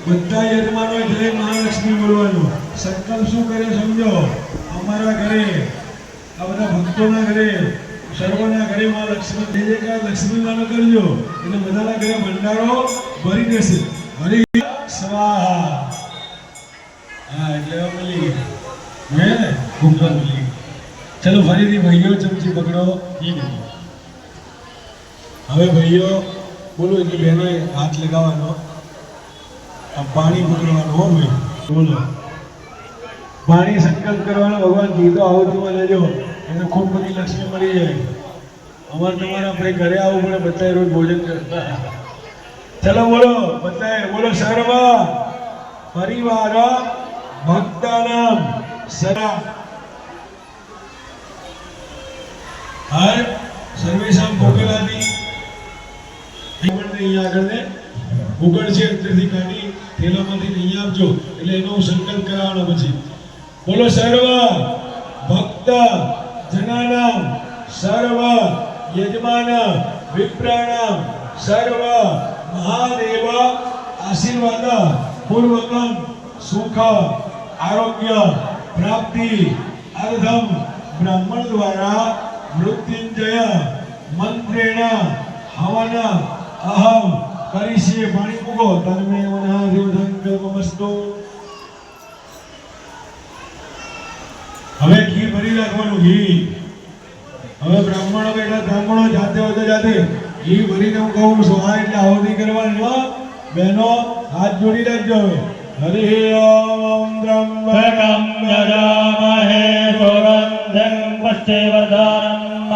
બધા યજમાનો જય મહાલક્ષ્મી બોલવાનું સંકલ્પ શું કરે સમજો અમારા ઘરે આ બધા ભક્તોના ઘરે સર્વના ઘરે માં લક્ષ્મી જે કા લક્ષ્મી નામ કરજો એટલે બધાના ઘરે ભંડારો ભરી દેશે ભરી સ્વાહા હા એટલે મળી હે ગુંગા મળી ચલો ફરીથી ભાઈઓ ચમચી પકડો હવે ભાઈઓ બોલો એટલે બહેનોએ હાથ લગાવવાનો પાણી પકડવાનું હો ભાઈ બોલો પાણી સંકલ્પ કરવાનો ભગવાન કીધો આहुતિમાં લેજો એને ખૂબ બધી લક્ષ્મી મળી જાય અમારે તમારે આપણે ઘરે આવવું પડે બધાએ રોજ ભોજન કરતા ચલો બોલો બધાએ બોલો સર્વ પરિવાર ભક્તાનામ સદા હર સર્વેશામ ભોગલાની અહીંયા આગળ ને ઉગડ છે અત્યારથી કાઢી થેલામાંથી અહીંયા આપજો એટલે એનો સંકલ્પ કરાવવાનો પછી બોલો સર્વ ભક્ત જનાનામ સર્વ યજમાન વિપ્રાણામ સર્વ મહાદેવ આશીર્વાદ પૂર્વકમ સુખ આરોગ્ય પ્રાપ્તિ અર્ધમ બ્રાહ્મણ દ્વારા મૃત્યુંજય મંત્રેણ હવન અહમ કરીશીએ પાણી પૂગો તન્મે મનઃ દેવ સંકલ્પમસ્તુ હવે ઘી ભરી રાખવાનું ઘી હવે બ્રાહ્મણો બેઠા બ્રાહ્મણો જાતે હોય તો જાતે ઘી ભરીને હું કહું છું આ એટલે આહુતિ કરવાની હો બહેનો હાથ જોડી રાખજો હવે હરિ ઓમ બ્રહ્મકં યજામહે સુગંધં પુષ્ટિવર્ધનમ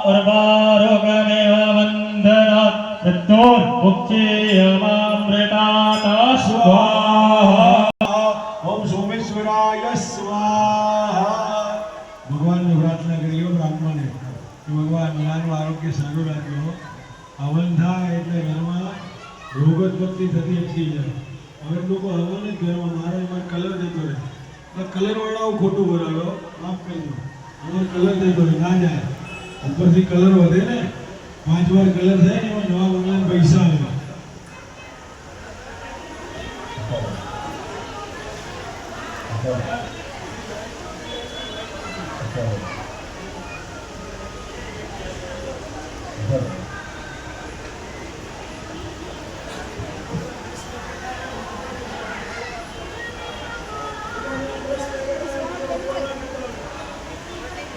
ઉર્વારુકમેવ વંદનાत् तत्तोर्मुक्तियमामृतात् स्वाहा ओम सोमेश्वराय स्वाहा भगवान ने प्रार्थना करी ब्राह्मणे कि भगवान મારું આરોગ્ય સારું રાખજો હવન થાય એટલે ઘરમાં રોગોત્પત્તિ થતી અટકી જાય હવે લોકો હવન જ ઘરમાં મારા કલર જતો રહે કલર વાળાઓ ખોટું ભરાયો માફ કરજો અમારો કલર જતો રહે ના જાય ઉપરથી કલર વધે ને 5 વાર કલર થાય ને એમાં નવા બંગલાના પૈસા આવે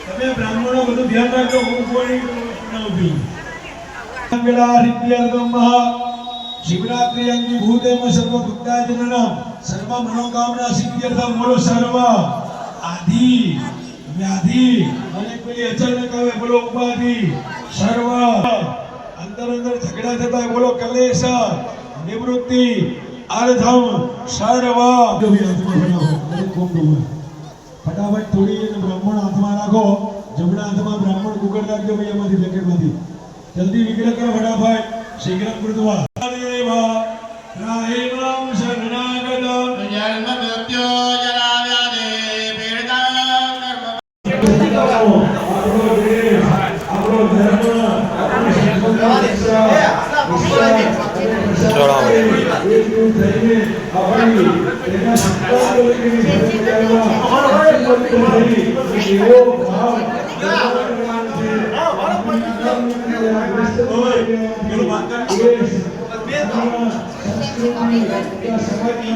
તમે બ્રાહ્મણો બધું ધ્યાન રાખજો હું કોઈ નથી शिवरात्रि अंगी भूतेम सर्व भक्ताजननाम सर्व मनोकामना सिद्ध्यर्थम बोलो सर्व आदि व्याधि अनेक पेली अचानक आवे बोलो उपाधि सर्व अंदर अंदर झगड़ा थता है बोलो कलेश निवृत्ति अर्थम सर्व जो भी आत्मा बनाओ खूब डूबो फटाफट थोड़ी ब्राह्मण हाथમાં રાખો જમણા હાથમાં બ્રાહ્મણ કુકડ રાખજો ભાઈ એમાંથી પેકેટમાંથી जल्दी विग्रह करो फटाफट शीघ्र कृत्वा देव राहेवं शरणागतं जन्म मृत्यु जरा व्याधि पीड़िता अपनो धर्म अपनी संस्कृति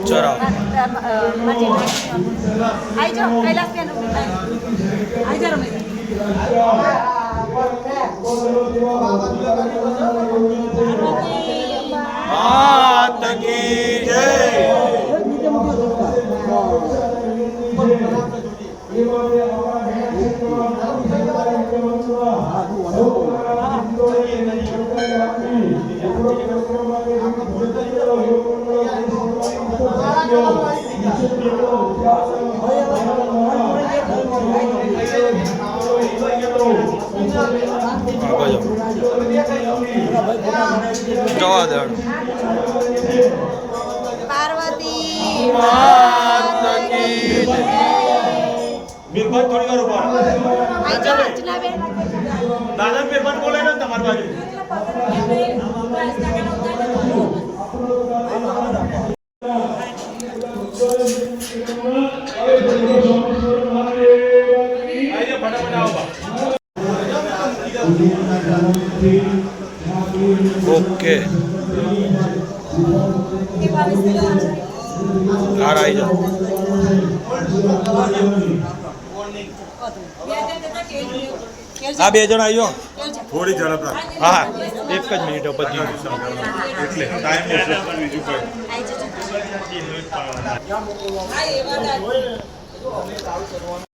चलो आई जाओ कैलाश पे आई जाओ माता की જવા દે પાર્વતી મીરભાઈ થોડી વાર ઉભા રહો. આઈ જાઓ અર્ચનાબેન દાદા મીરભાઈ બોલે ને તમારી બાજુ આઈએ ફટાફટ આવો બા. ઓકે કાર આવી જાઓ આ બે જણ આવ્યો થોડી ઝડપ રાખ. હા એક જ મિનિટ પછી એટલે ટાઈમ ઓછો બીજું કોઈ આઈ જજો